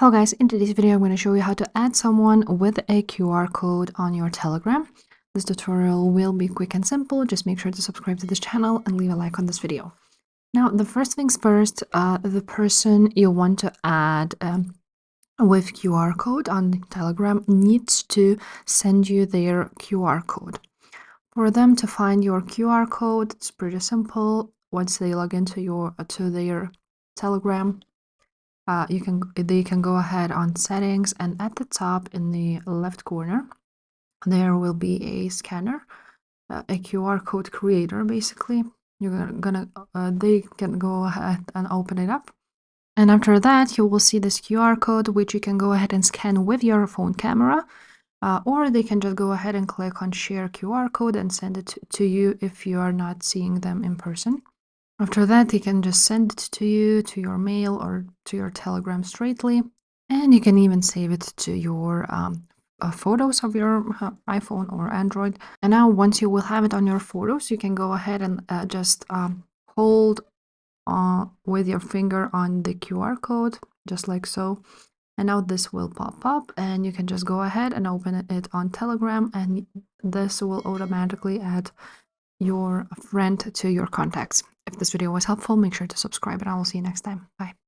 Hello guys, in today's video I'm going to show you how to add someone with a QR code on your Telegram. This tutorial will be quick and simple. Just make sure to subscribe to this channel and leave a like on this video. Now, the first things first, the person you want to add with QR code on Telegram needs to send you their QR code. For them to find your QR code, it's pretty simple. Once they log into their Telegram, they can go ahead on settings, and at the top in the left corner there will be a scanner, a QR code creator. Basically, they can go ahead and open it up, and after that you will see this QR code, which you can go ahead and scan with your phone camera, or they can just go ahead and click on share QR code and send it to you if you are not seeing them in person. After that, they can just send it to you, to your mail or to your Telegram straightly. And you can even save it to your photos of your iPhone or Android. And now once you will have it on your photos, you can go ahead and just hold with your finger on the QR code, just like so. And now this will pop up and you can just go ahead and open it on Telegram, and this will automatically add your friend to your contacts. If this video was helpful, make sure to subscribe and I will see you next time. Bye.